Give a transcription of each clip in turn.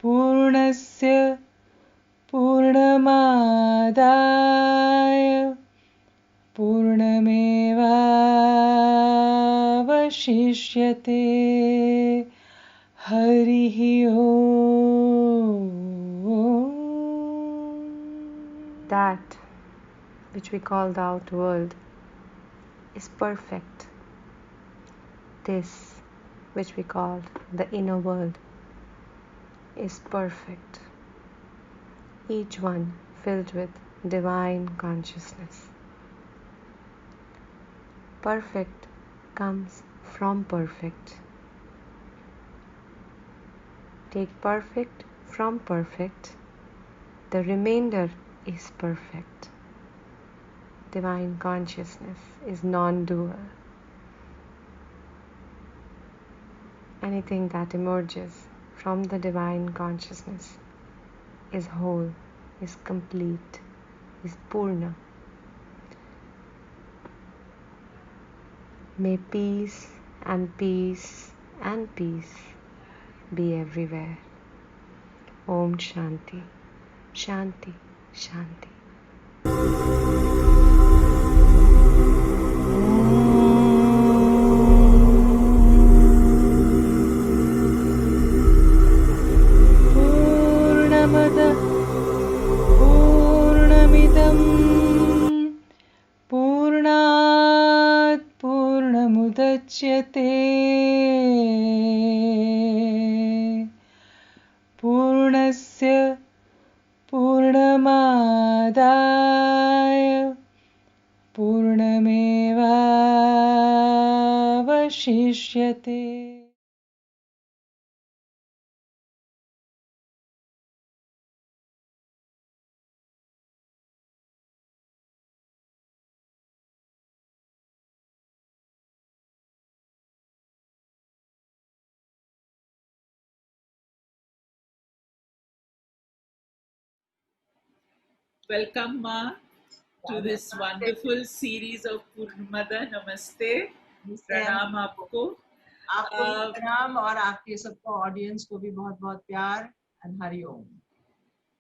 पूर्णस्य पूर्णमादाय पूर्णमेवावशिष्यते हरिः ओम्. That which we call the outer world is perfect. This which we call the inner world is perfect. Each one filled with divine consciousness. Perfect comes from perfect. Take perfect from perfect. The remainder is perfect. Divine consciousness is non-dual. Anything that emerges from the divine consciousness is whole, is complete, is Purna. May peace and peace and peace be everywhere. Om Shanti, Shanti, Shanti. पूर्णमदः पूर्णमिदं पूर्णात् पूर्णमुदच्यते पूर्णस्य पूर्णमादाय पूर्णमेवावशिष्यते. Welcome, Ma, to this wonderful series of Purnamada. Namaste. प्रणाम आपको. आपको भी प्रणाम और आपके सबको ऑडियंस को भी बहुत बहुत प्यार and Hari Om.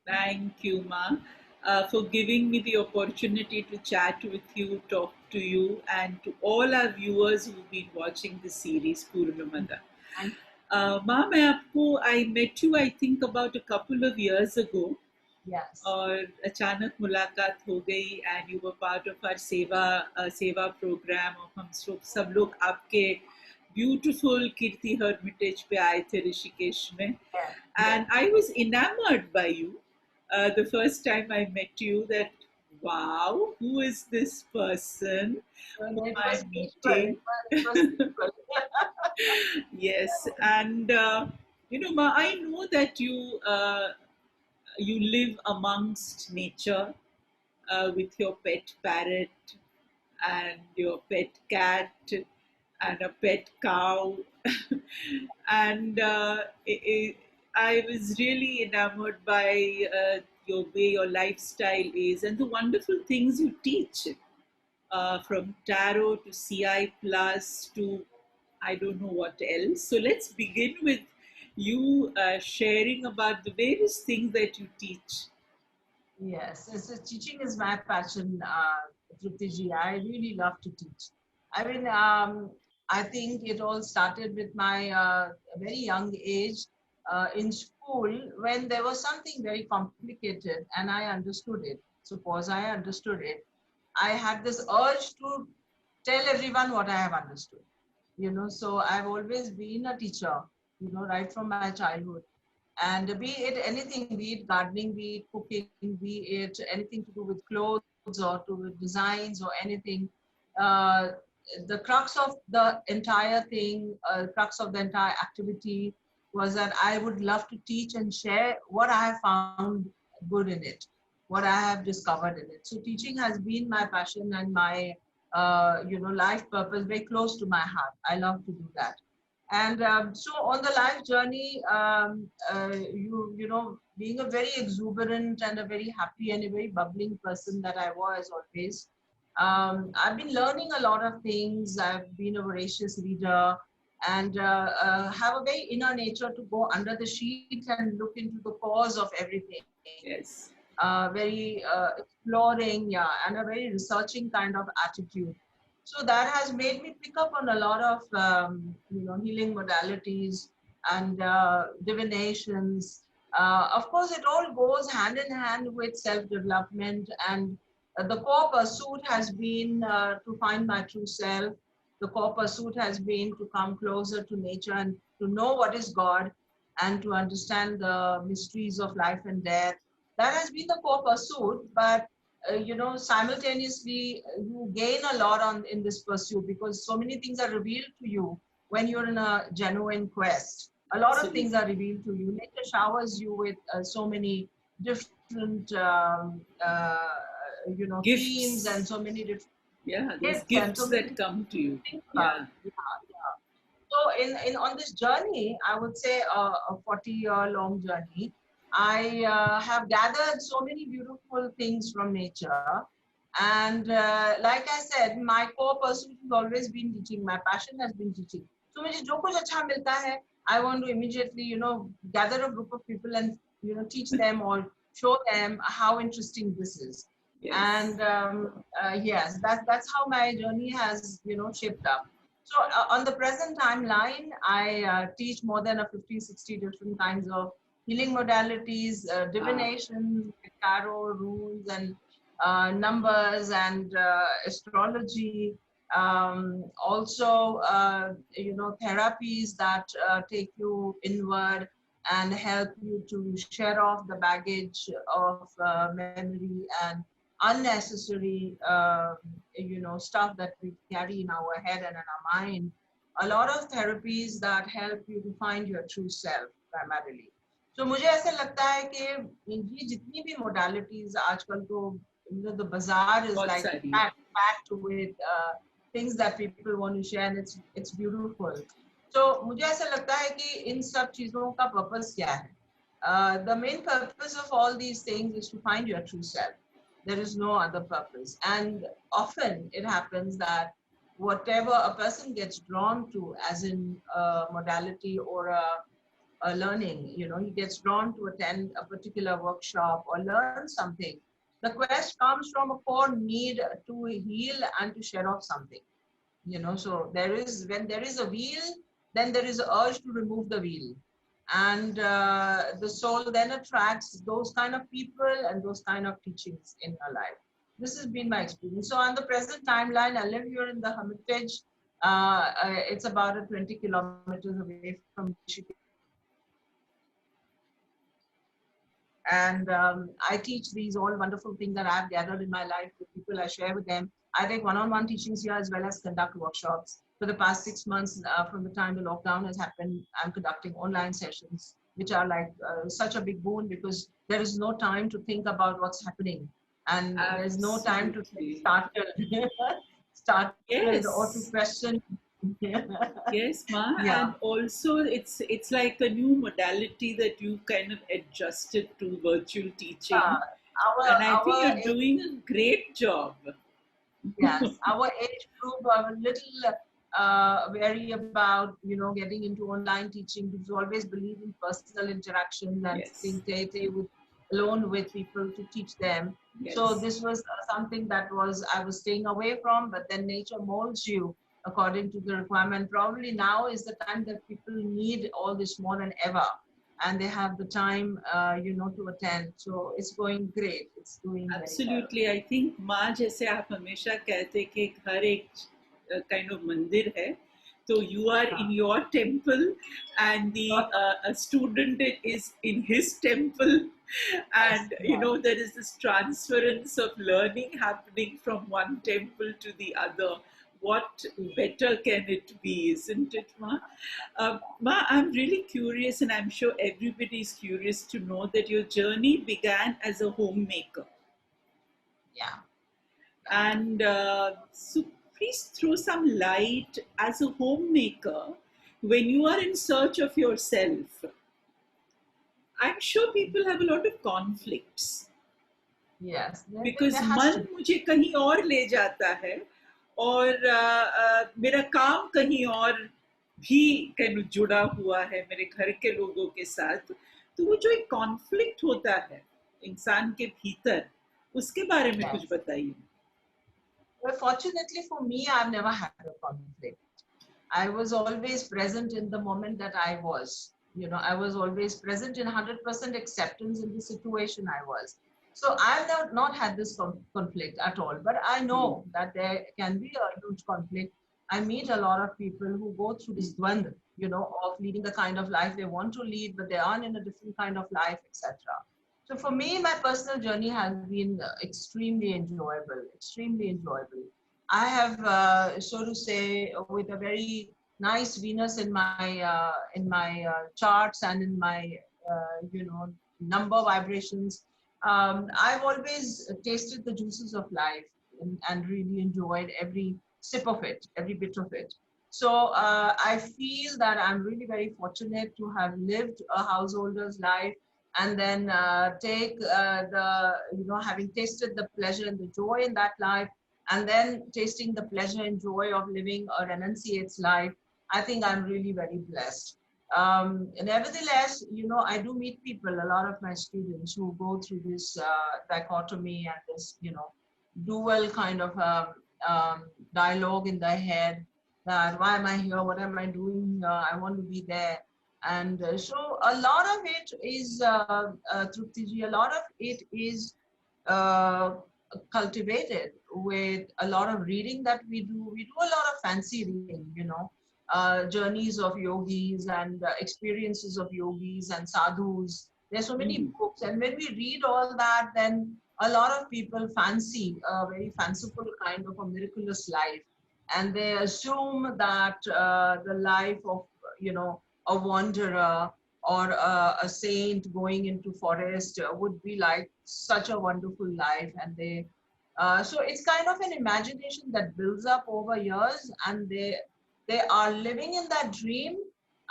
Thank you, Ma, for giving me the opportunity to chat with you, talk to you, and to all our viewers who've been watching the series Purnamada. Ma, I met you, I think, about a couple of years ago. Yes. और अचानक मुलाकात हो गई and you were part of our सेवा program और हम सब लोग आपके beautiful कीर्ति hermitage पे आए थे ऋषिकेश में. And I was enamored by you the first time I met you, that wow, who is this person whom I'm meeting? Yes, and Ma, I know that you live amongst nature with your pet parrot and your pet cat and a pet cow. And I was really enamored by your way your lifestyle is and the wonderful things you teach, from tarot to CI plus to I don't know what else. So let's begin with you sharing about the various things that you teach. Yes, so teaching is my passion, Trupti ji. I really love to teach. I mean, I think it all started with my very young age in school when there was something very complicated and I understood it. Suppose I understood it, I had this urge to tell everyone what I have understood. So I've always been a teacher, right from my childhood. And be it anything, be it gardening, be it cooking, be it anything to do with clothes or to with designs or anything, uh, the crux of the entire thing, crux of the entire activity was that I would love to teach and share what I have found good in it, what I have discovered in it. So teaching has been my passion and my, life purpose, very close to my heart. I love to do that. And so on the life journey, being a very exuberant and a very happy and a very bubbling person that I was always, I've been learning a lot of things. I've been a voracious reader and have a very inner nature to go under the sheet and look into the cause of everything. Yes. Very exploring, yeah, and a very researching kind of attitude. So that has made me pick up on a lot of healing modalities and divinations. Of course, it all goes hand in hand with self-development, and the core pursuit has been to find my true self. The core pursuit has been to come closer to nature and to know what is God and to understand the mysteries of life and death. That has been the core pursuit, but simultaneously you gain a lot on in this pursuit because so many things are revealed to you when you're in a genuine quest. A lot of things Absolutely. are revealed to you. Nature showers you with so many different themes and Gifts. so many different Yeah, there's gifts and so gifts many that things come to to you. think about. Yeah. Yeah, yeah. So in on this journey, I would say a 40-year long journey, I have gathered so many beautiful things from nature. And like I said, my core pursuit has always been teaching. My passion has been teaching. So मुझे जो कुछ अच्छा मिलता है, I want to immediately, gather a group of people and, teach them or show them how interesting this is. Yes. And yes, that's how my journey has, shaped up. So on the present timeline, I teach more than a 50, 60 different kinds of healing modalities, Ah, divination, tarot, rules, and numbers and astrology. Also, therapies that take you inward and help you to shed off the baggage of memory and unnecessary, stuff that we carry in our head and in our mind. A lot of therapies that help you to find your true self primarily. So मुझे ऐसे लगता है कि ये जितनी भी modalities आजकल तो the bazaar is बहुत like सारी है. packed with things that people want to share and it's beautiful. So मुझे ऐसा लगता है कि इन सब चीजों का purpose क्या है? The main purpose of all these things is to find your true self. There is no other purpose. And often it happens that whatever a person gets drawn to, as in a modality or a learning, he gets drawn to attend a particular workshop or learn something. The quest comes from a core need to heal and to shed off something. So when there is a wheel, then there is an urge to remove the wheel. And the soul then attracts those kind of people and those kind of teachings in your life. This has been my experience. So on the present timeline, I live here in the Hermitage. It's about 20 kilometers away from Rishikesh. And I teach these all wonderful things that I've gathered in my life with people. I share with them. I take one-on-one teachings here as well as conduct workshops. For the past 6 months, from the time the lockdown has happened, I'm conducting online sessions, which are like such a big boon because there is no time to think about what's happening. And there's no time to get Absolutely. started or to Yes. question. Yes, Ma, Yeah. and also it's like a new modality that you've kind of adjusted to virtual teaching, Our and I think our you're doing a great job. Yes, our age group are a little wary about, getting into online teaching because we always believe in personal interaction and Yes, sitting with alone with people to teach them. So yes, this was something that I was staying away from, but then nature molds you according to the requirement. Probably now is the time that people need all this more than ever, and they have the time, to attend. So it's going great. It's doing very well. absolutely. I think माँ जैसे आप हमेशा कहते कि हर एक kind of मंदिर है, so you are in your temple, and the a student is in his temple, Yes, and yeah. there is this transference of learning happening from one temple to the other. What better can it be, isn't it, Ma? Ma, I'm really curious, and I'm sure everybody is curious to know that your journey began as a homemaker. Yeah. And so please throw some light as a homemaker when you are in search of yourself. I'm sure people have a lot of conflicts. Yes, because there has to मन be. मुझे कहीं और ले जाता है और मेरा काम कहीं और भी कहीं जुड़ा हुआ है मेरे घर के लोगों के साथ, तो वो जो एक कॉन्फ्लिक्ट होता है इंसान के भीतर, उसके बारे में कुछ Yes. बताइए. Well, fortunately for me, I've never had a conflict. I was always present in the moment that I was. You know, I was always present in 100% acceptance in the situation I was. So I've not had this conflict at all. But I know that there can be a huge conflict. I meet a lot of people who go through this dwand, you know, of leading the kind of life they want to lead, but they aren't in a different kind of life, etc. So for me, my personal journey has been extremely enjoyable, extremely enjoyable. I have, so to say, with a very nice Venus in my charts and in my you know, number vibrations. I've always tasted the juices of life and really enjoyed every sip of it, every bit of it. So I feel that I'm really very fortunate to have lived a householder's life and then take the, you know, having tasted the pleasure and the joy in that life, and then tasting the pleasure and joy of living a renunciate's life. I think I'm really very blessed. Nevertheless, you know, I do meet people, a lot of my students who go through this dichotomy and this, you know, dual kind of dialogue in their head, that why am I here? What am I doing here? I want to be there. And so a lot of it is, Truptiji, a lot of it is uh, cultivated with a lot of reading that we do. We do a lot of fancy reading, you know, journeys of yogis and experiences of yogis and sadhus. There's so many books. And when we read all that, then a lot of people fancy a very fanciful kind of a miraculous life. And they assume that the life of, you know, a wanderer or a saint going into forest would be like such a wonderful life. And they so it's kind of an imagination that builds up over years, and they are living in that dream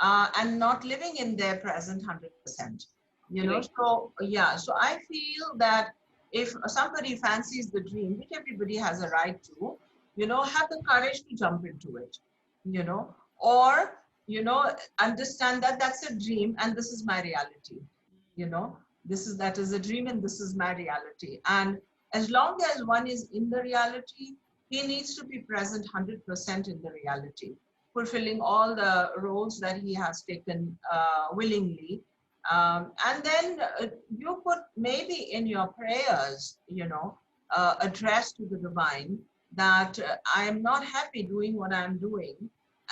and not living in their present 100%, you know. Correct. So yeah, so I feel that if somebody fancies the dream, which everybody has a right to, you know, have the courage to jump into it, you know, or, you know, understand that that's a dream and this is my reality, you know, that is a dream and this is my reality. And as long as one is in the reality, he needs to be present 100% in the reality, fulfilling all the roles that he has taken willingly. And then you could maybe in your prayers, you know, address to the divine that I am not happy doing what I'm doing.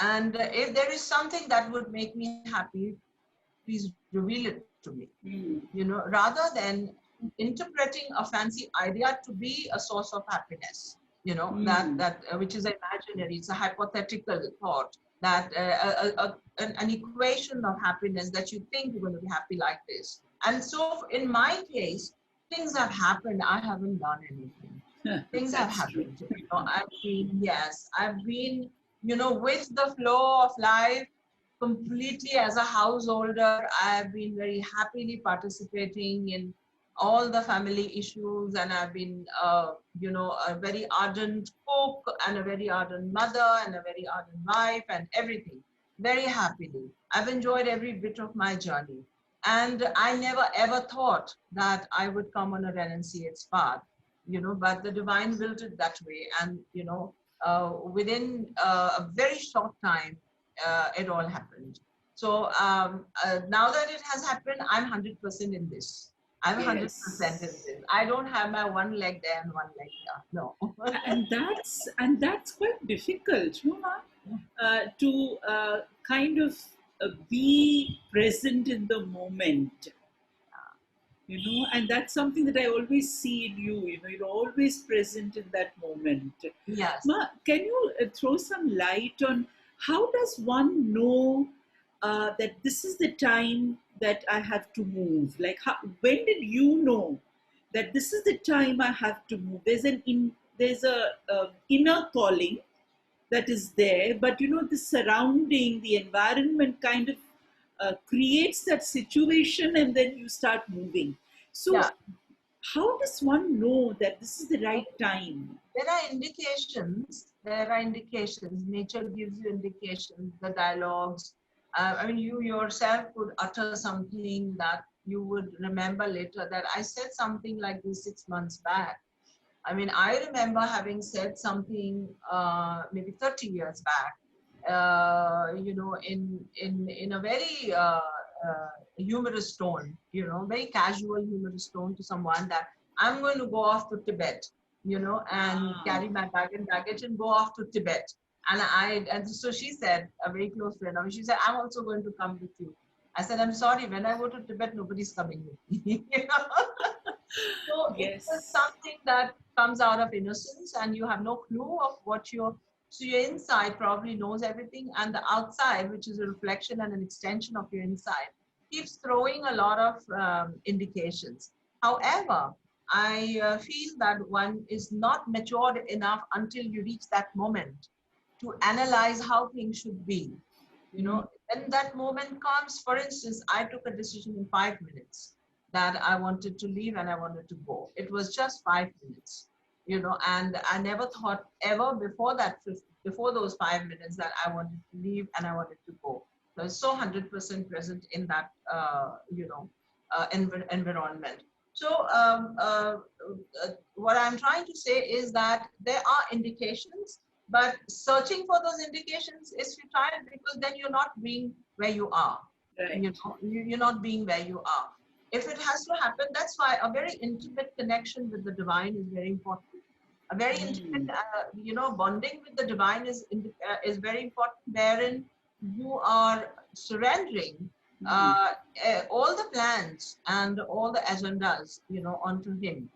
And if there is something that would make me happy, please reveal it to me, you know, rather than interpreting a fancy idea to be a source of happiness, you know, that which is imaginary. It's a hypothetical thought, that an equation of happiness that you think you're going to be happy like this. And so in my case, things have happened. I haven't done anything. Things have happened. You know, I've been, you know, with the flow of life completely. As a householder, I've been very happily participating in all the family issues, and I've been, you know, a very ardent cook and a very ardent mother and a very ardent wife and everything, very happily. I've enjoyed every bit of my journey. And I never ever thought that I would come on a renunciate's path, you know, but the divine willed it that way. And, you know, within a very short time, it all happened. So now that it has happened, I'm 100% in this. I'm 100% in this. I don't have my one leg there and one leg here. No. and that's quite difficult, no, to kind of be present in the moment, you know, and that's something that I always see in you. You know, you're always present in that moment. Yes. Ma, can you throw some light on how does one know that this is the time that I have to move? Like, when did you know that this is the time I have to move? There's a inner calling that is there, but you know, the surrounding, the environment kind of creates that situation, and then you start moving. So, Yeah. how does one know that this is the right time? There are indications. There are indications. Nature gives you indications. The dialogues. I mean, you yourself could utter something that you would remember later. That I said something like this 6 months back. I mean, I remember having said something maybe 30 years back. In a very humorous tone. Very casual humorous tone to someone that I'm going to go off to Tibet. And carry my bag and baggage and go off to Tibet. And so she said, a very close friend of mine, she said, I'm also going to come with you. I said, I'm sorry, when I go to Tibet, nobody's coming with me. So Yes. it's just something that comes out of innocence and you have no clue of so your inside probably knows everything, and the outside, which is a reflection and an extension of your inside, keeps throwing a lot of indications. However, I feel that one is not matured enough until you reach that moment to analyze how things should be. When that moment comes, for instance, I took a decision in 5 minutes that I wanted to leave and I wanted to go. It was just 5 minutes, and I never thought ever before those 5 minutes that I wanted to leave and I wanted to go. So I was so 100% present in that, environment. So what I'm trying to say is that there are indications, but searching for those indications is futile because then you're not being where you are. Right. You're not being where you are. If it has to happen, that's why a very intimate connection with the divine is very important. A very intimate, bonding with the divine is very important, wherein you are surrendering all the plans and all the agendas, onto him,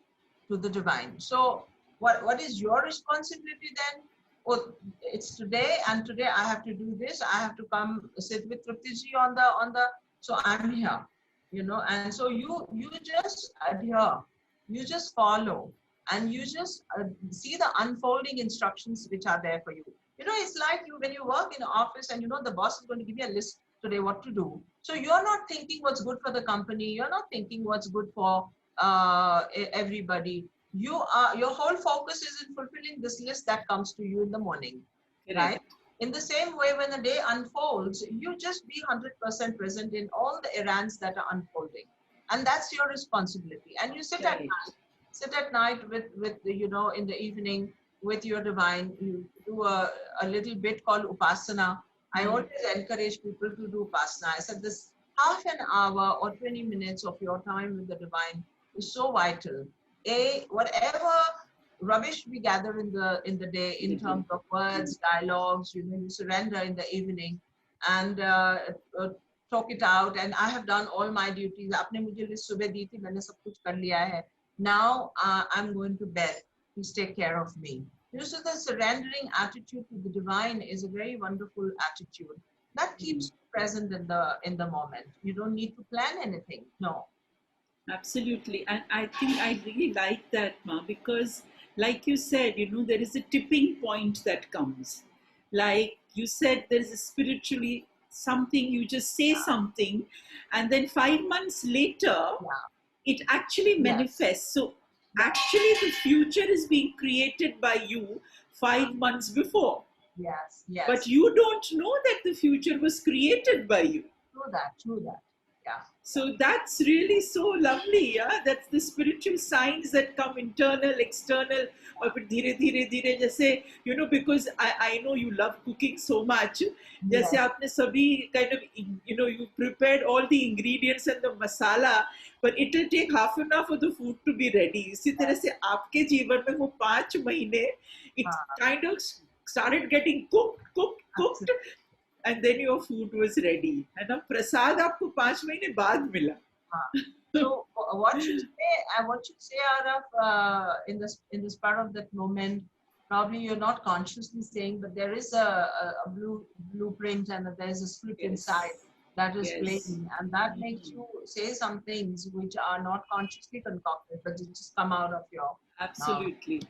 to the divine. So what is your responsibility then? Oh, it's today, and today I have to do this. I have to come sit with Truptiji on the. So I'm here, and so you just adhere, you just follow, and you just see the unfolding instructions which are there for you. It's like when you work in an office and the boss is going to give you a list today what to do. So you're not thinking what's good for the company. You're not thinking what's good for everybody. Your whole focus is in fulfilling this list that comes to you in the morning, right? In the same way, when the day unfolds, you just be 100% present in all the errands that are unfolding, and that's your responsibility. And you sit at night with in the evening with your divine. You do a little bit called upasana. I always encourage people to do upasana. I said this half an hour or 20 minutes of your time with the divine is so vital. Whatever rubbish we gather in the day in terms of words, dialogues, you surrender in the evening and talk it out. And I have done all my duties. Aapne mujhe list subah di thi, maine sab kuch kar liya hai. Now I'm going to bed. Please take care of me. So the surrendering attitude to the divine is a very wonderful attitude that keeps you present in the moment. You don't need to plan anything. No. Absolutely. And I think I really like that, Ma, because like you said, there is a tipping point that comes. Like you said, there is a spiritually something, you just say something, and then 5 months later, it actually manifests. So actually the future is being created by you 5 months before. Yes. But you don't know that the future was created by you. True that. Yeah. So that's really so lovely, yeah. That's the spiritual signs that come, internal, external, or dhire dhire jaise, because I know you love cooking so much. Jaise aapne sabhi kind of, you prepared all the ingredients and the masala, but it will take half an hour for the food to be ready. Isi tarah se aapke jeevan mein wo 5 mahine, it kind of started getting cooked. And then your food was ready. And now prasad aapko 5 mahine baad mila. So what you say out of in this part of that moment, probably you're not consciously saying, but there is a blueprint and there is a script inside that is playing, and that makes you say some things which are not consciously concocted, but it just come out of your. Absolutely.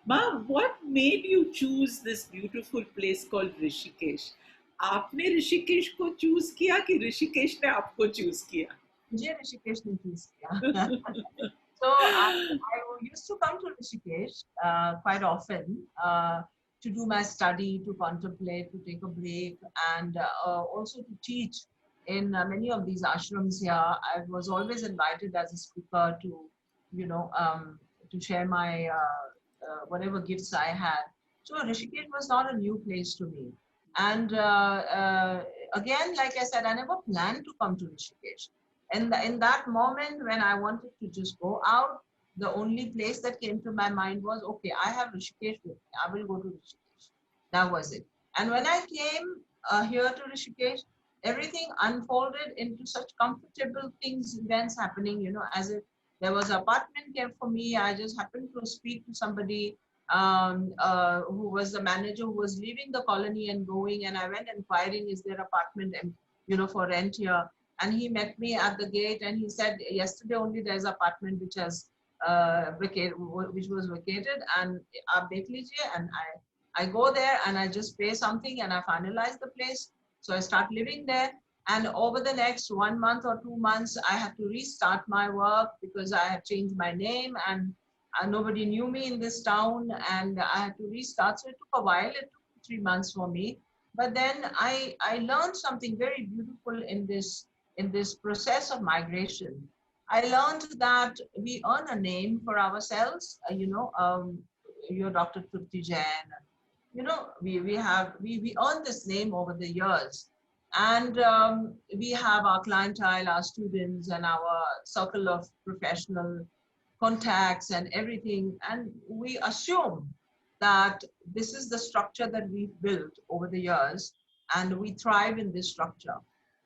Ma, what made you choose this beautiful place called Rishikesh? आपने ऋषिकेश को choose किया कि ऋषिकेश ने आपको choose किया? मुझे ऋषिकेश ने choose किया. So I used to come to Rishikesh quite often to do my study, to contemplate, to take a break, and also to teach in many of these ashrams here. I was always invited as a speaker to, you know, to share my whatever gifts I had. So Rishikesh was not a new place to me. And again, like I said, I never planned to come to Rishikesh. And in that moment when I wanted to just go out, the only place that came to my mind was, okay, I have Rishikesh with me. I will go to Rishikesh. That was it. And when I came here to Rishikesh, everything unfolded into such comfortable things, events happening, as if there was an apartment kept for me. I just happened to speak to somebody who was the manager who was leaving the colony and going, and I went inquiring, is there apartment, for rent here? And he met me at the gate and he said, yesterday only there's apartment which has which was vacated, and आप देख लीजिए. And I go there and I just pay something and I finalize the place. So I start living there. And over the next 1 month or 2 months, I had to restart my work because I had changed my name, and nobody knew me in this town, and I had to restart. So it took a while. It took 3 months for me. But then I learned something very beautiful in this process of migration. I learned that we earn a name for ourselves. You're Dr. Trupti Jain. We earn this name over the years, and we have our clientele, our students, and our circle of professional contacts and everything, and we assume that this is the structure that we've built over the years, and we thrive in this structure.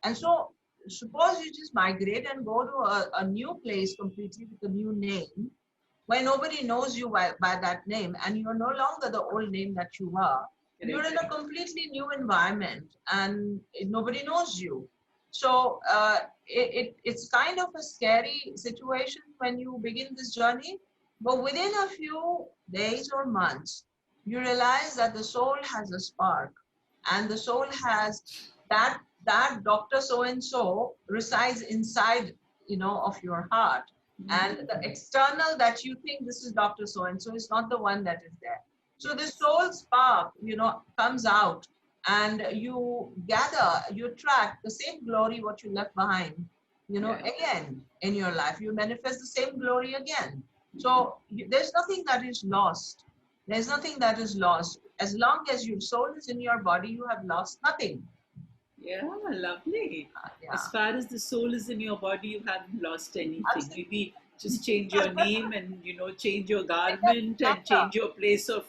And so suppose you just migrate and go to a new place completely with a new name, where nobody knows you by that name, and you're no longer the old name that you were. You're in a completely new environment and nobody knows you. So it's kind of a scary situation when you begin this journey, but within a few days or months, you realize that the soul has a spark, and the soul has that Dr. So-and-so resides inside, of your heart. And the external that you think this is Dr. So-and-so is not the one that is there. So the soul spark, comes out, and you attract the same glory what you left behind, again in your life. You manifest the same glory again. So there's nothing that is lost. There's nothing that is lost. As long as your soul is in your body, you have lost nothing. Yeah, lovely. Yeah. As far as the soul is in your body, you haven't lost anything. Absolutely. Maybe just change your name and change your garment and change your place of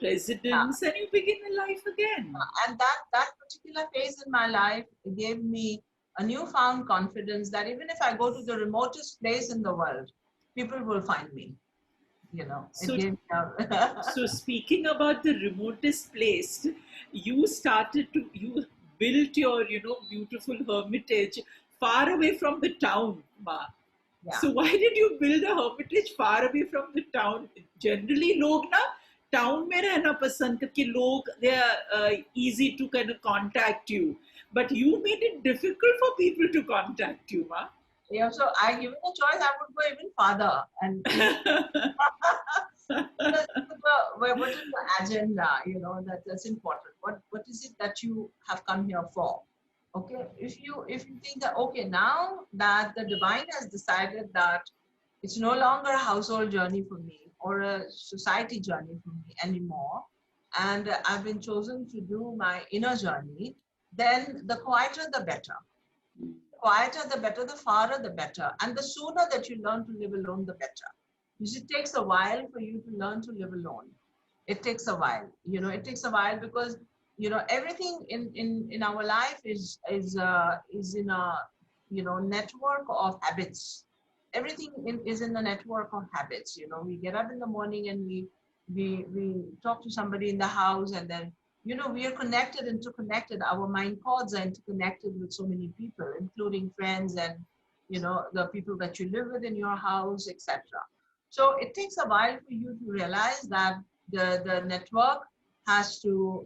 residence, and you begin a life again. And that particular phase in my life gave me a newfound confidence that even if I go to the remotest place in the world, people will find me. So, so speaking about the remotest place, you built your beautiful hermitage far away from the town, Ma. Yeah. So why did you build a hermitage far away from the town? Generally लोग ना town में रहना पसंद करके लोग, they are easy to kind of contact you, but you made it difficult for people to contact you, Ma. Yeah, so I given a choice, I would go even farther. And what is the agenda? That's important. What is it that you have come here for? Okay, if you think that, okay, now that the divine has decided that it's no longer a household journey for me or a society journey for me anymore, and I've been chosen to do my inner journey, then the quieter the better. Quieter the better, the farther the better, and the sooner that you learn to live alone, the better. Because it takes a while for you to learn to live alone. It takes a while. It takes a while because everything in our life is in a network of habits. Everything is in the network of habits. We get up in the morning and we talk to somebody in the house, and then we are connected, interconnected. Our mind cords are interconnected with so many people, including friends and the people that you live with in your house, etc. So it takes a while for you to realize that the network has to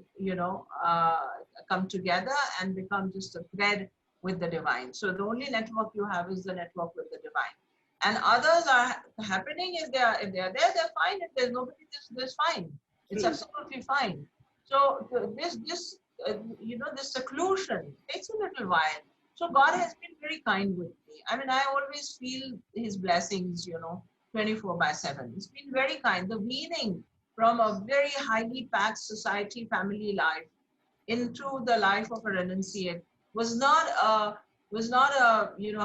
come together and become just a thread with the divine. So the only network you have is the network with the divine. and others are happening. If they are there, they're fine. If there's nobody, there's fine. It's True. absolutely fine. So this seclusion takes a little while. So God has been very kind with me. I mean, I always feel His blessings, 24/7. It's been very kind. The weaning from a very highly packed society, family life into the life of a renunciate was not a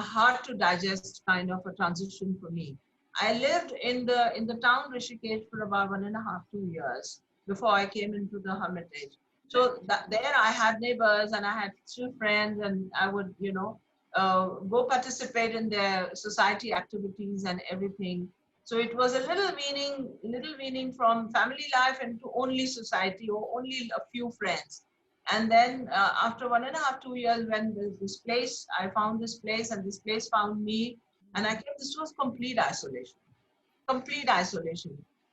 hard to digest kind of a transition for me. I lived in the town Rishikesh for about 1.5 2 years before I came into the hermitage. So there I had neighbors and I had still friends, and I would go participate in their society activities and everything. So it was a little weaning from family life into only society or only a few friends. And then after 1.5 2 years, when this place, I found this place and this place found me, and I came, this was complete isolation,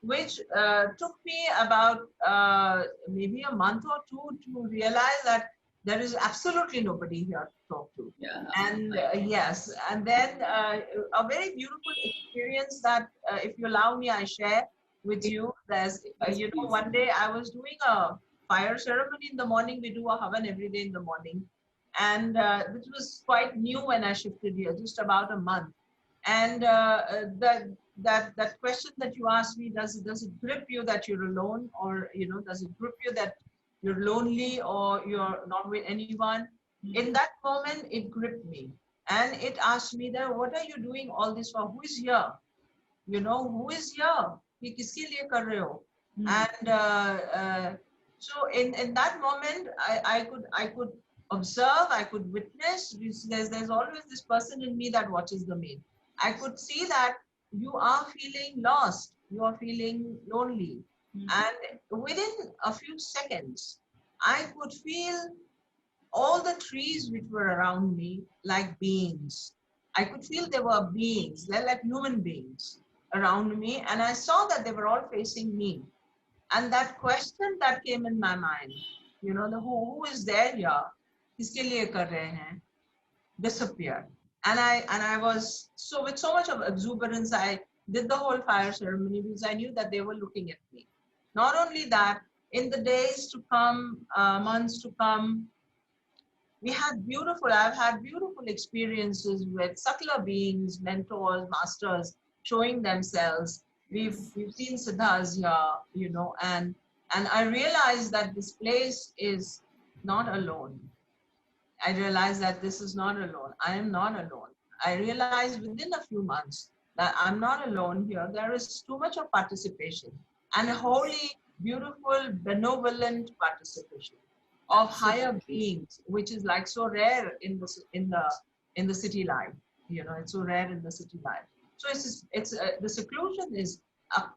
which took me about maybe a month or two to realize that there is absolutely nobody here to talk to. Yeah. And yes, and then a very beautiful experience that, if you allow me, I share with you. There's, one day I was doing a fire ceremony in the morning. We do a havan every day in the morning. And this was quite new when I shifted here, just about a month. And that question that you asked me, does it grip you that you're alone, or does it grip you that you're lonely or you're not with anyone? In that moment, it gripped me, and it asked me that, what are you doing all this for? Who is here? Who is here? ये किसके लिए कर रहे हो? And so in that moment, I could observe, I could witness. There's always this person in me that watches the maid. I could see that you are feeling lost, you are feeling lonely. And within a few seconds, I could feel all the trees which were around me like beings. I could feel they were beings, they're like human beings around me, and I saw that they were all facing me. And that question that came in my mind, who is there here, kiske liye kar rahe hain, disappeared. And I was with so much of exuberance, I did the whole fire ceremony because I knew that they were looking at me. Not only that, in the days to come, months to come, I've had beautiful experiences with subtler beings, mentors, masters showing themselves. We've seen siddhas here, and I realized that this place is not alone. I realized that this is not alone. I am not alone. I realized within a few months that I'm not alone here. There is too much of participation, and holy, beautiful, benevolent participation of higher beings, which is like so rare in the city life. It's so rare in the city life. So it's the seclusion is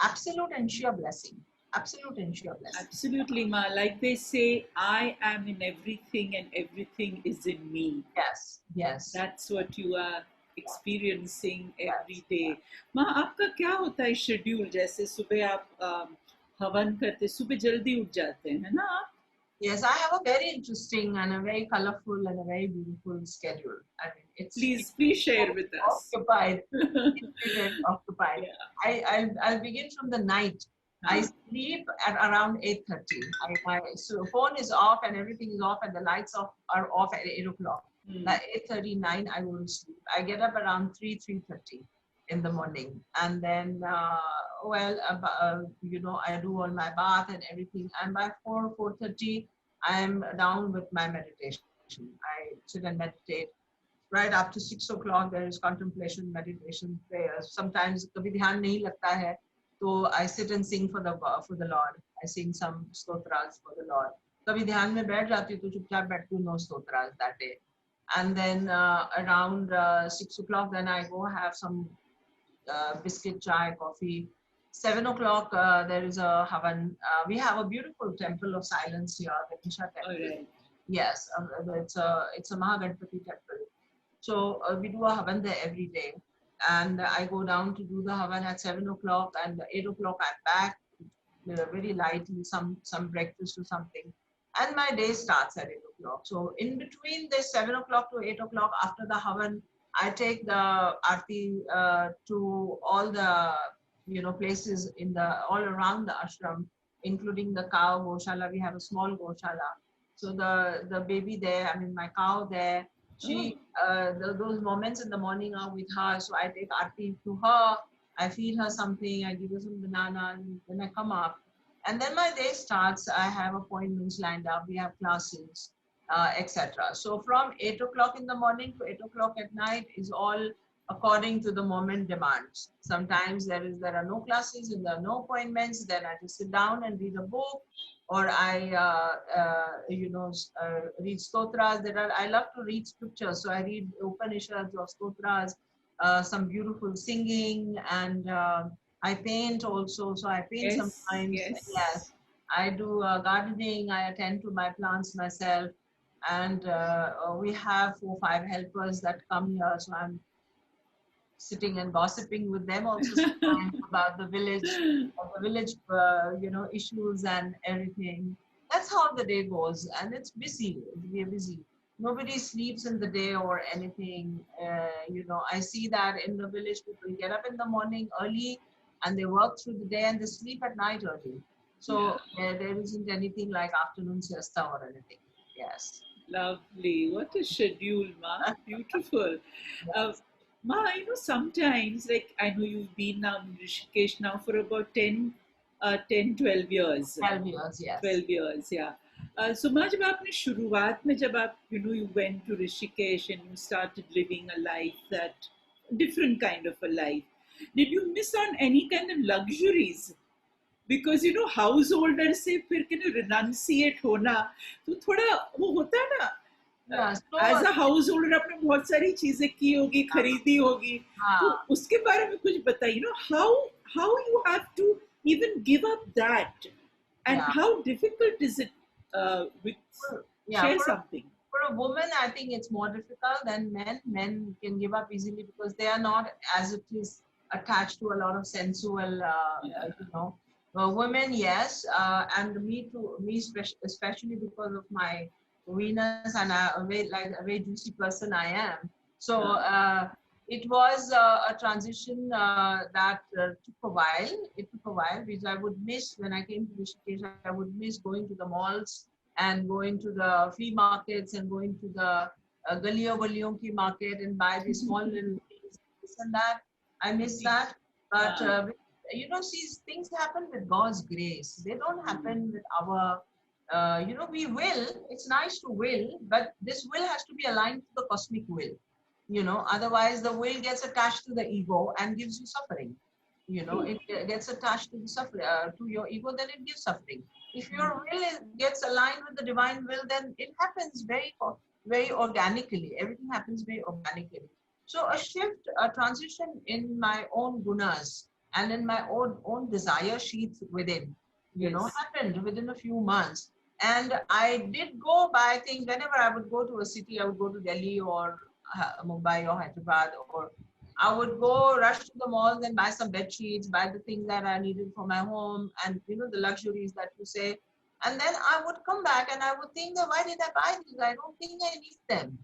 absolute and sheer blessing. Absolute and sheer blessing. Absolutely, Ma. Like they say, I am in everything and everything is in me. Yes. That's what you are experiencing every day. Ma, आपका क्या होता है schedule? जैसे सुबह आप हवन करते, सुबह जल्दी उठ जाते हैं, है ना आप? Yes, I have a very interesting and a very colorful and a very beautiful schedule. I mean, please share with us. Occupied. Occupied. Yeah. I'll begin from the night. I sleep at around 8:30. My phone is off and everything is off and the lights are off at 8 o'clock. At 8:39, I will sleep. I get up around 3:30 in the morning, and then I do all my bath and everything, and by 4:30 I'm down with my meditation. I sit and meditate. Right after 6 o'clock there is contemplation, meditation, prayers. Sometimes kabhi dhyan nahi lagta hai, so I sit and sing for the Lord. I sing some stotras for the Lord. Kabhi dhyan mein baith jati hu to chupchap baithti hu, no stotras that day. And then around 6 o'clock, then I go have some biscuit, chai, coffee. 7 o'clock, there is a havan. We have a beautiful temple of silence here, the Nisha temple. Oh, right. Yes, it's a Mahaganpati temple. So we do a havan there every day. And I go down to do the havan at 7 o'clock, and 8 o'clock I'm back, very lightly, some breakfast or something. And my day starts at 8 o'clock. So in between the 7 o'clock to 8 o'clock, after the havan, I take the Aarti to all the places in the all around the ashram, including the cow goshala. We have a small goshala, so the baby there, I mean my cow there, Oh, she those moments in the morning are with her. So I take Aarti to her, I feed her something, I give her some banana, and then I come up. And then my day starts. I have appointments lined up. We have classes, etc. So from 8 o'clock in the morning to 8 o'clock at night is all according to the moment demands. Sometimes there are no classes and there are no appointments. Then I just sit down and read a book, or I read stotras. I love to read scriptures, so I read Upanishads or stotras, some beautiful singing, and I paint also. So I paint yes, sometimes. Yes, yes. I do gardening. I attend to my plants myself, and we have 4 5 helpers that come here. So I'm sitting and gossiping with them also sometimes about the village, issues and everything. That's how the day goes, and it's busy. We're busy. Nobody sleeps in the day or anything. I see that in the village, people get up in the morning early and they work through the day and they sleep at night early. Yeah, So there isn't anything like afternoon siesta or anything. Yes. lovely. What a schedule, Ma. Beautiful. Uh, Yes. Ma, sometimes, like, I know you've been now in Rishikesh now for about 12 years. 12 years. Yes. 12 years, yeah. So माँ जब आपने शुरुआत में जब आप you went to Rishikesh and you started living a life, that different kind of a life, did you miss on any kind of luxuries? Because householder से फिर renunciate होना तो थोड़ा वो होता है ना, Yeah. As So a householder आपने बहुत सारी चीजें की होगी, खरीदी होगी, तो हाँ. उसके बारे में कुछ बताइए, how you have to even give up that, and Yeah. how difficult is it, with Yeah. share something. For a woman, I think it's more difficult than men. Men can give up easily because they are not, as it is, attached to a lot of sensual, Yeah, women, yes, and me too. Me especially because of my Venus, and a very juicy person I am. So yeah, it was a transition that took a while. It took a while because I would miss when I came to Rishikesh. I would miss going to the malls and going to the flea markets and going to the galiyon ki market and buy these small little things, this and that. I miss that. But yeah. see, things happen with God's grace. They don't happen with our, we will. It's nice to will, but this will has to be aligned to the cosmic will. Otherwise the will gets attached to the ego and gives you suffering. True. It gets attached to the to your ego, then it gives suffering. If your will gets aligned with the divine will, then it happens very organically. Everything happens very organically. So a shift, a transition in my own gunas and in my own desire sheath within, Yes. happened within a few months. And I did go by, I think, whenever I would go to a city, I would go to Delhi or Mumbai or Hyderabad, or I would go rush to the malls and buy some bed sheets, buy the things that I needed for my home, and the luxuries that you say. And then I would come back and I would think that why did I buy these? I don't think I need them.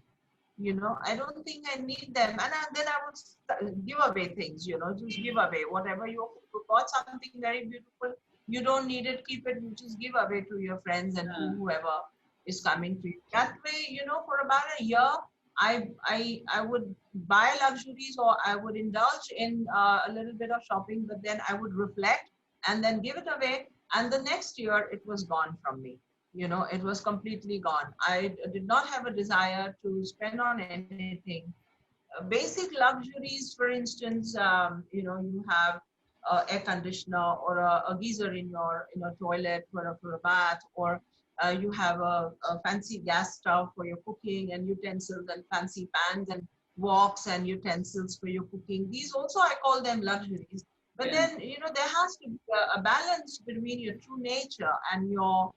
I don't think I need them. And then I would give away things. Just give away whatever you bought something very beautiful. You don't need it, keep it. You just give away to your friends and to Yeah. whoever is coming to you. That way, for about a year, I would buy luxuries, or I would indulge in a little bit of shopping, but then I would reflect and then give it away. And the next year, it was gone from me. It was completely gone. I did not have a desire to spend on anything. Basic luxuries, for instance, you have air conditioner or a geyser in your toilet for a bath, or you have a fancy gas stove for your cooking and utensils, and fancy pans and woks and utensils for your cooking. These also I call them luxuries. But Yeah. then there has to be a balance between your true nature and your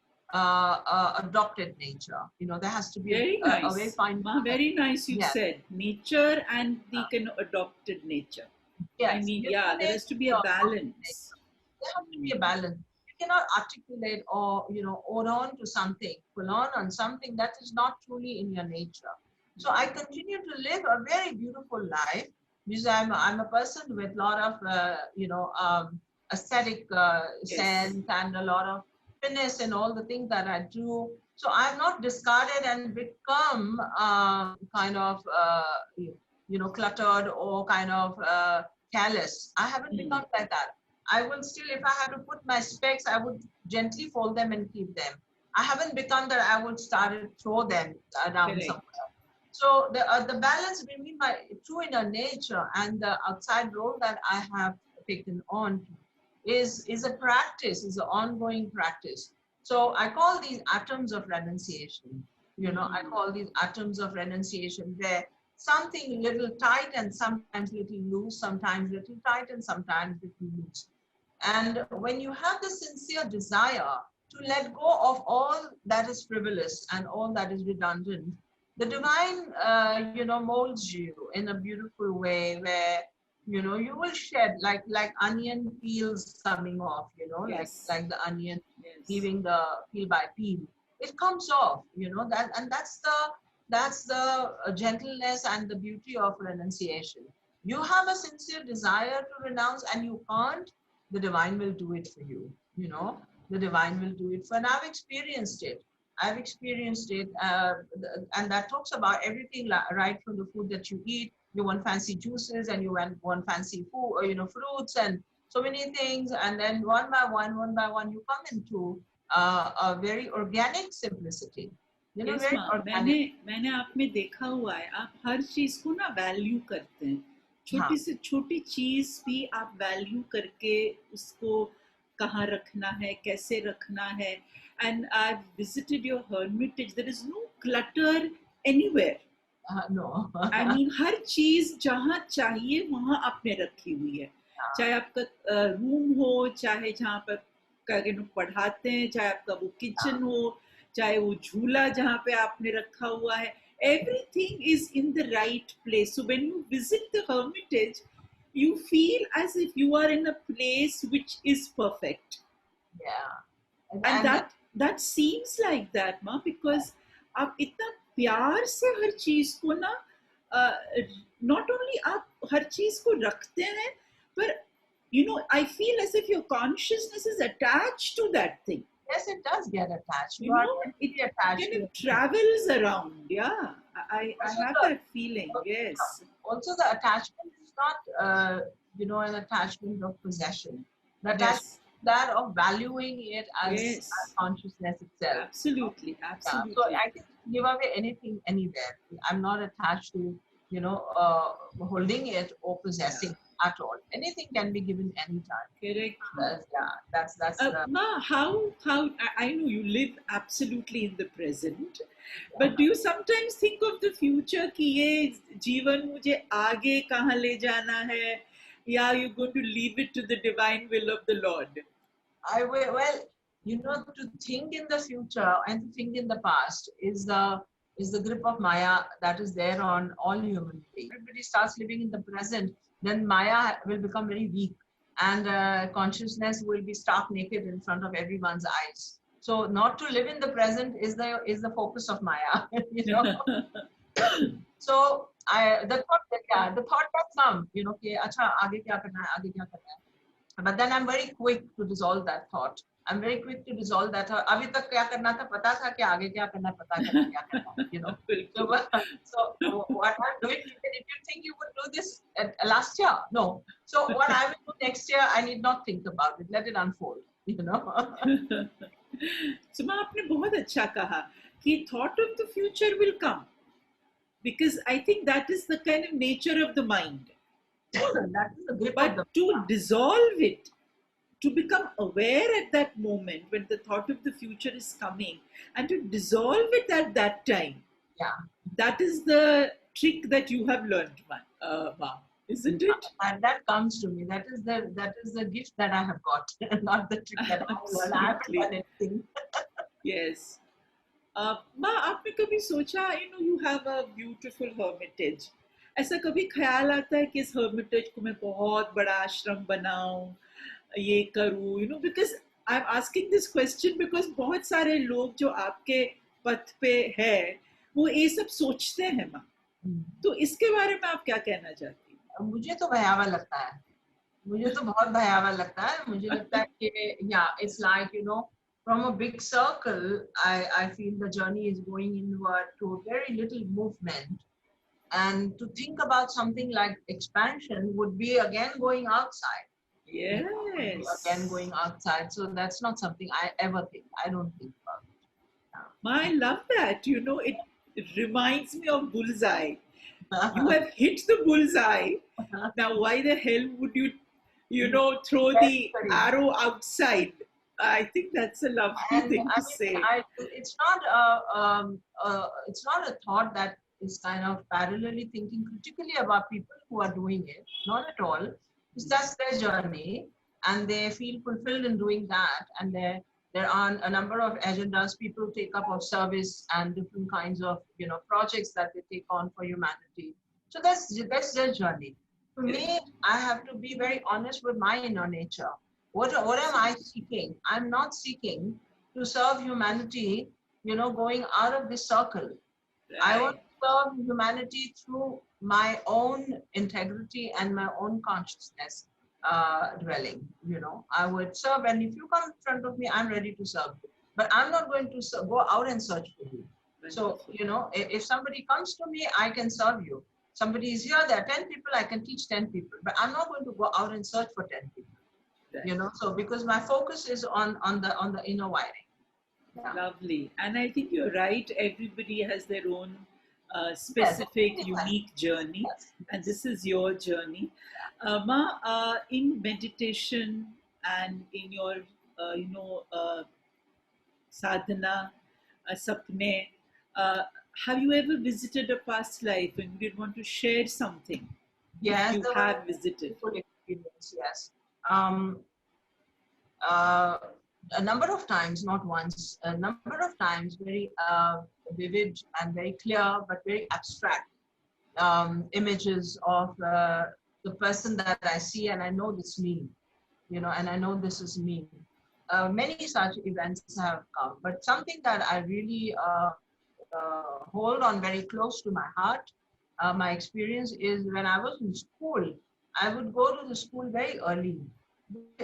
adopted nature. There has to be Very a very nice. fine Ma, balance. very nice you Yes. said. Nature and the kind of adopted nature. I Yes, mean, your yeah, true there nature has to and be a your adopted balance. nature. There has to be a balance. You cannot articulate or hold on to something, pull on something that is not truly in your nature. So I continue to live a very beautiful life because I'm a person with a lot of aesthetic Yes. sense and a lot of fitness in all the things that I do. So I'm not discarded and become kind of cluttered or kind of careless. I haven't Hmm. become like that. I will still, if I have to put my specs, I would gently fold them and keep them. I haven't become that I would start to throw them down Correct. somewhere. So the balance between my true inner nature and the outside role that I have taken on is a practice, is an ongoing practice. So I call these atoms of renunciation. I call these atoms of renunciation where something little tight and sometimes little loose, sometimes little tight and sometimes little loose. And when you have the sincere desire to let go of all that is frivolous and all that is redundant, the divine, molds you in a beautiful way where, you will shed like onion peels coming off, Yes. like the onion Yes. leaving the peel by peel. It comes off, and that's the gentleness and the beauty of renunciation. You have a sincere desire to renounce and you can't, the divine will do it for you. The divine will do it for, and I've experienced it. I've experienced it, and that talks about everything, right from the food that you eat. You want fancy juices, and you want fancy food, or fruits, and so many things. And then one by one, you come into a very organic simplicity. Yes Very माँ, organic. मैंने आप में देखा हुआ है, आप हर चीज को ना वैल्यू करते हैं, छोटी से छोटी चीज भी आप वैल्यू करके उसको कहाँ रखना है, कैसे रखना है. And I've visited your hermitage. There is no clutter anywhere. No. I mean, हर चीज जहाँ चाहिए वहाँ आपने रखी हुई है. चाहे आपका रूम हो, चाहे जहाँ पर पढ़ाते हैं, चाहे आपका वो किचन हो, चाहे वो झूला जहाँ पे आपने रखा हुआ है. Everything is in the right place. So when you visit the hermitage, you feel as if you are in a place which is perfect. Yeah. And that seems like that, ma, because आप इतना प्यार से हर चीज को ना, not only आप हर चीज को रखते हैं, पर I feel as if your consciousness is attached to that thing. Yes, it does get attached. You know, it attached kind of travels around. Yeah, I Also have the- that feeling. Yes. Also, the attachment is not, an attachment of possession. The attachment Yes. is that of valuing it as, Yes. as consciousness itself. Absolutely. Yeah. Absolutely. So I can give away anything anywhere. I'm not attached to, holding it or possessing at all. Anything can be given anytime. Correct. That's Ma, how I know you live absolutely in the present, but do you sometimes think of the future कि ये जीवन मुझे आगे कहाँ ले जाना है, या you're going to leave it to the divine will of the Lord? I will, well, to think in the future and to think in the past is the grip of Maya that is there on all human beings. Everybody starts living in the present, then Maya will become very weak, and consciousness will be stark naked in front of everyone's eyes. So not to live in the present is the focus of Maya. So the thought does come, कि अच्छा आगे क्या करना है. But then I'm very quick to dissolve that thought. I'm very quick to dissolve that thought. अभी तक क्या करना था पता था कि आगे क्या करना है पता है क्या करना है, So what I'm doing, if you think you would do this last year, no. So what I will do next year, I need not think about it. Let it unfold. So माँ, आपने बहुत अच्छा कहा कि thought of the future will come, because I think that is the kind of nature of the mind. That is the grip of the But to dissolve it, to become aware at that moment when the thought of the future is coming, and to dissolve it at that time, that is the trick that you have learned, Ma, isn't it? And that comes to me. That is the gift that I have got, not the trick that I have learned. I haven't done anything. Yes. Ma, आपने कभी सोचा, you have a beautiful hermitage. ऐसा कभी ख्याल आता है कि इस hermitage को मैं बहुत बड़ा आश्रम बनाऊं, ये करूं, because I'm asking this question because बहुत सारे लोग जो आपके पथ पे है, वो ये सब सोचते हैं माँ. तो इसके बारे में आप क्या कहना चाहती हैं? मुझे तो भयावह लगता है, मुझे तो बहुत भयावह लगता है. मुझे लगता है कि it's like, from a big circle, I feel the journey is going inward to very little movement, and to think about something like expansion would be again going outside. Yes. Would be again going outside. So that's not something I ever think. I don't think about I love that. It reminds me of bullseye. You have hit the bullseye. Now, why the hell would you throw the arrow outside? I think that's a lovely thing to say. It's not a thought that is kind of parallelly thinking critically about people who are doing it. Not at all. It's just their journey, and they feel fulfilled in doing that. And there are a number of agendas people take up of service and different kinds of projects that they take on for humanity. So that's their journey. For me, I have to be very honest with my inner nature. What am I seeking? I'm not seeking to serve humanity, going out of this circle. Right. I want to serve humanity through my own integrity and my own consciousness dwelling. I would serve, and if you come in front of me, I'm ready to serve you. But I'm not going to go out and search for you. Right. So, if somebody comes to me, I can serve you. Somebody is here, there are 10 people, I can teach 10 people. But I'm not going to go out and search for 10 people. Right. So because my focus is on the inner wiring. Yeah. Lovely. And I think you're right. Everybody has their own specific, unique journey. Yes. And this is your journey. Ma, in meditation and in your, sadhana, sapne, have you ever visited a past life and you want to share something? Yes. You have visited. Good experience, yes. A number of times, not once, a number of times, very vivid and very clear, but very abstract images of the person that I see, and I know this me, and I know this is me. Many such events have come, but something that I really hold on very close to my heart, my experience is when I was in school, I would go to the school very early.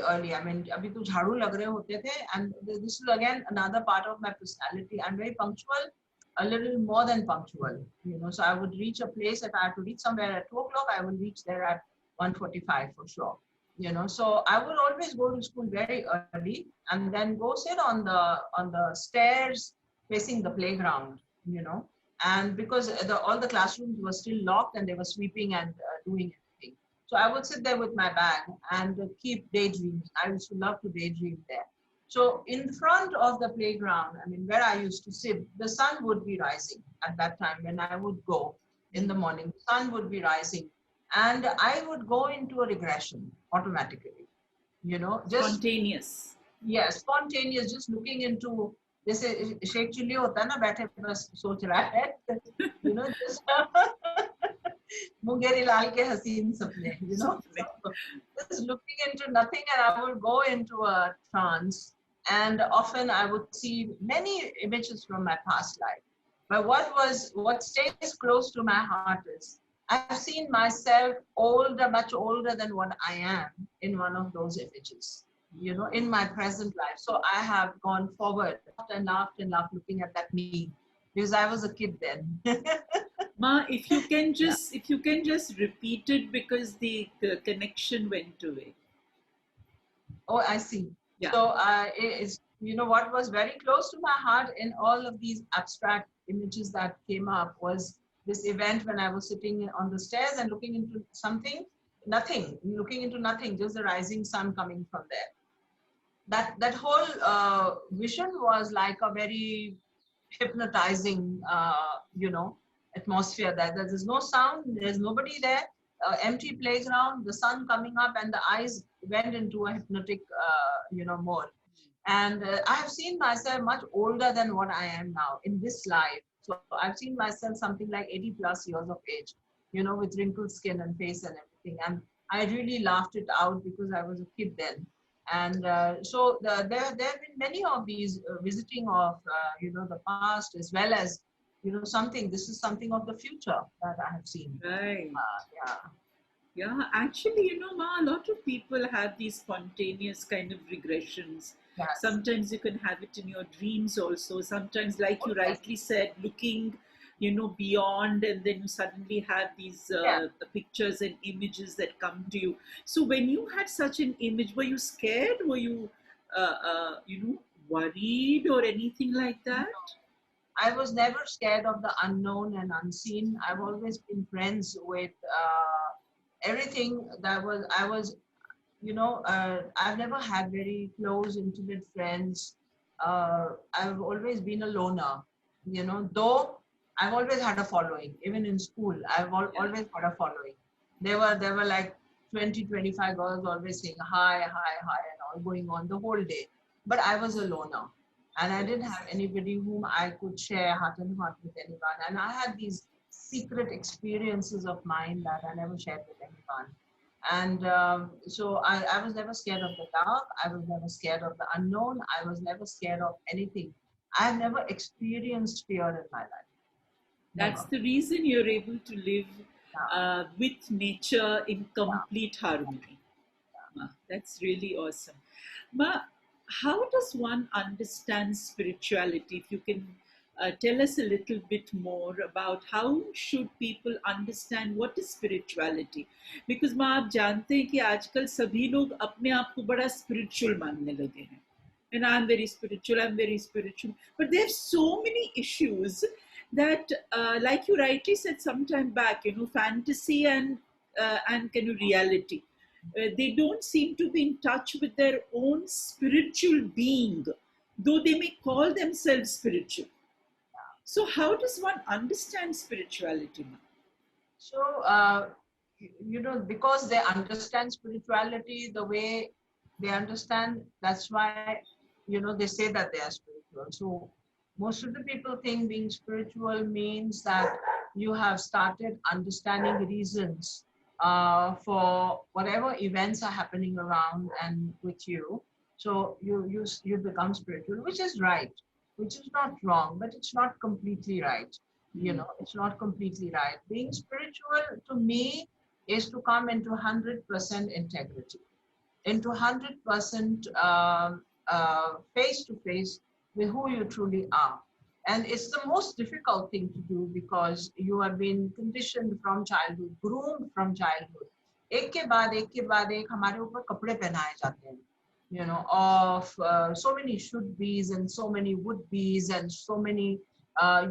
I mean, abhi to jharu lag rahe hote the, and this is again another part of my personality. I'm very punctual, a little more than punctual, so I would reach a place. If I had to reach somewhere at 2 o'clock, I would reach there at 1:45 for sure, so I would always go to school very early and then go sit on the stairs facing the playground, and because all the classrooms were still locked and they were sweeping and doing everything. So I would sit there with my bag and keep daydreaming. I used to love to daydream there. So in front of the playground, I mean, where I used to sit, the sun would be rising at that time when I would go in the morning. The sun would be rising and I would go into a regression automatically, just spontaneous. Yes, spontaneous, just looking into this. Sheikh Chilli hota na baithe bas soch raha hai, just Mungeri Lal ke Haseen Sapne, just looking into nothing, and I would go into a trance, and often I would see many images from my past life. But what stays close to my heart is I've seen myself older, much older than what I am in one of those images, in my present life. So I have gone forward and laughed looking at that me, because I was a kid then. Ma, if you can just repeat it, because the connection went away. Oh, I see. Yeah. So it's, what was very close to my heart in all of these abstract images that came up was this event when I was sitting on the stairs and looking into looking into nothing, just the rising sun coming from there. That whole vision was like a very hypnotizing, atmosphere. That there's no sound, there's nobody there, empty playground, the sun coming up, and the eyes went into a hypnotic, mode. And I have seen myself much older than what I am now in this life. So I've seen myself something like 80 plus years of age, with wrinkled skin and face and everything. And I really laughed it out because I was a kid then. And so there have been many of these visiting of, the past, as well as, something. This is something of the future that I have seen. Right. Yeah. Yeah, actually, Ma, a lot of people have these spontaneous kind of regressions. Yes. Sometimes you can have it in your dreams also. Sometimes, like you Yes. rightly said, looking, beyond, and then you suddenly have these Yeah. pictures and images that come to you. So, when you had such an image, were you scared? Were you, worried or anything like that? I was never scared of the unknown and unseen. I've always been friends with everything that was. I've never had very close, intimate friends. I've always been a loner. Though I've always had a following. Even in school, always had a following. There were like 20, 25 girls always saying hi, hi, hi, and all going on the whole day. But I was a loner. And I didn't have anybody whom I could share heart and heart with anyone. And I had these secret experiences of mine that I never shared with anyone. And so I was never scared of the dark. I was never scared of the unknown. I was never scared of anything. I've never experienced fear in my life. That's Never. the reason you're able to live Yeah. with nature in complete harmony. That's really awesome. Ma, how does one understand spirituality? If you can tell us a little bit more about how should people understand what is spirituality? Because माँ आप जानते हैं कि आजकल सभी लोग अपने आप को बड़ा spiritual मानने लगे हैं. And I'm very spiritual, I'm very spiritual. But there are so many issues that, like you rightly said some time back, fantasy and kind of reality. They don't seem to be in touch with their own spiritual being, though they may call themselves spiritual. So, how does one understand spirituality now? So, because they understand spirituality the way they understand, that's why, they say that they are spiritual. So, most of the people think being spiritual means that you have started understanding reasons for whatever events are happening around and with you. So you become spiritual, which is right, which is not wrong, but it's not completely right. It's not completely right. Being spiritual to me is to come into 100% integrity, into 100% face to face with who you truly are. And it's the most difficult thing to do because you have been conditioned from childhood, groomed from childhood. एक के बाद एक हमारे ऊपर कपड़े पहनाए जाते हैं, of so many should be's and so many would be's and so many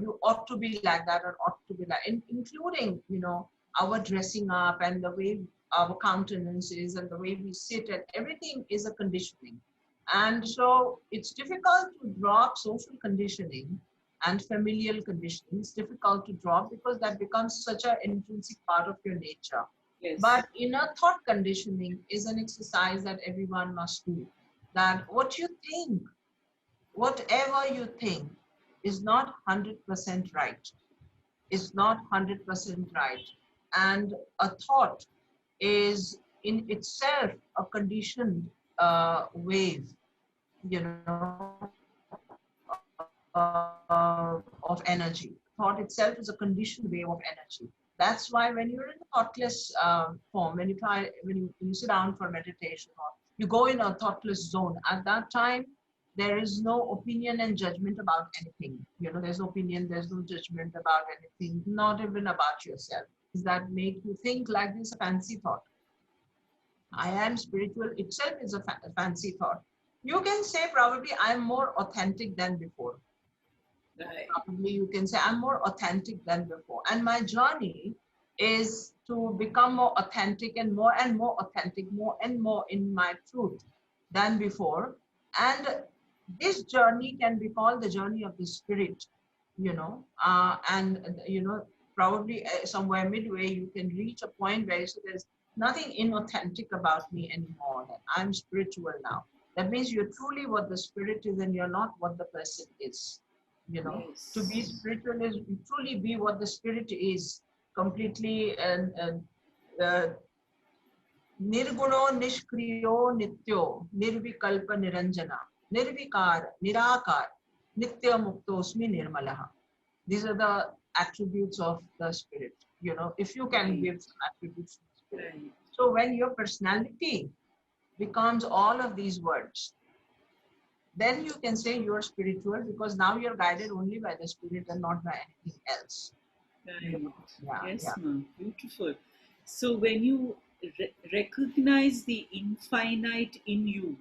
you ought to be like that or ought to be like, including, our dressing up and the way our countenance is and the way we sit and everything is a conditioning. And so it's difficult to drop social conditioning and familial conditioning. It's difficult to drop because that becomes such an intrinsic part of your nature. Yes. But inner thought conditioning is an exercise that everyone must do. That what you think, whatever you think, is not 100% right. Is not 100% right. And a thought is in itself a conditioned wave, of energy. Thought itself is a conditioned wave of energy. That's why when you're in a thoughtless form, when you sit down for meditation or you go in a thoughtless zone, at that time there is no opinion and judgment about anything. There's no opinion, there's no judgment about anything, not even about yourself. Does that make you think like this? A fancy thought. I am spiritual itself is a fancy thought. You can say probably I'm more authentic than before. Right. Probably you can say I'm more authentic than before. And my journey is to become more authentic and more authentic, more and more in my truth than before. And this journey can be called the journey of the spirit, probably somewhere midway you can reach a point where you say there's nothing inauthentic about me anymore, that I'm spiritual now. That means you're truly what the spirit is and you're not what the person is. Yes. To be spiritual is truly be what the spirit is, completely nirguno nishkriyo nityo nirvikalpa niranjana nirvikar nirakar nitya muktosmi nirmalaha. These are the attributes of the spirit. If you can Right. give some attributes to the spirit. Right. So when your personality becomes all of these words, then you can say you're spiritual, because now you're guided only by the spirit and not by anything else. Right. Yeah, Yes, yeah. ma'am. Beautiful. So when you recognize the infinite in you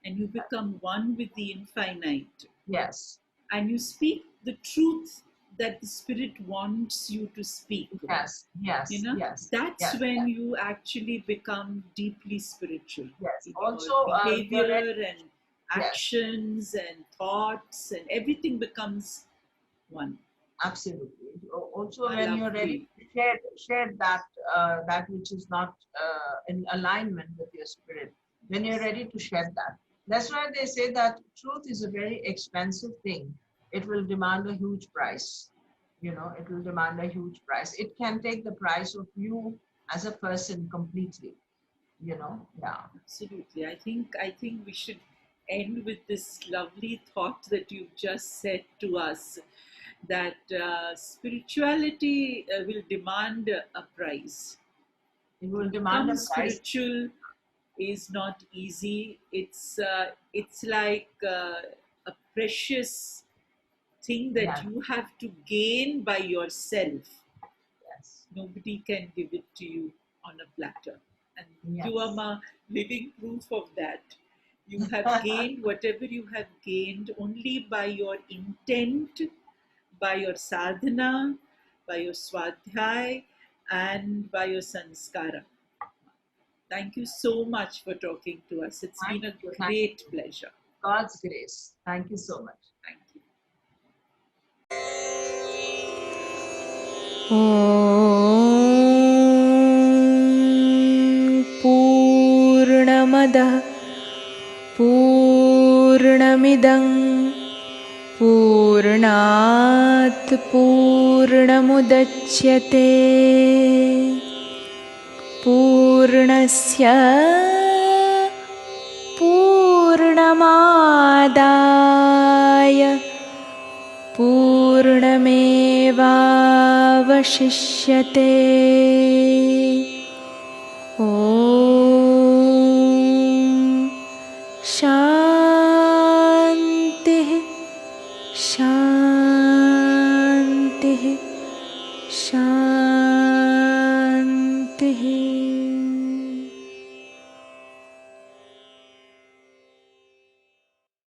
and you become one with the infinite Yes, and you speak the truth that the spirit wants you to speak, yes, yes, that's yes, when you actually become deeply spiritual yes. in Also, your you're behavior ready. and Yes, actions and thoughts, and everything becomes one. absolutely. Also, when you're ready Lovely. to share that which is not in alignment with your spirit, when you're ready to share that. That's why they say that truth is a very expensive thing. It will demand a huge price. It will demand a huge price. It can take the price of you as a person completely. Yeah. Absolutely. I think we should end with this lovely thought that you've just said to us, that spirituality will demand a price. It To will demand become a price. spiritual is not easy. It's like a precious thing that Yes, you have to gain by yourself. yes, Nobody can give it to you on a platter. And you are yes. my living proof of that. You have gained whatever you have gained only by your intent, by your sadhana, by your swadhyay, and by your sanskara. Thank you so much for talking to us. It's Thank been a you. Thank great you. pleasure. God's grace. Thank you so much. Thank you. पूर्णमदः पूर्णमिदं पूर्णात् पूर्णमुदच्यते पूर्णस्य पूर्णमादाय पूर्णमेवावशिष्यते।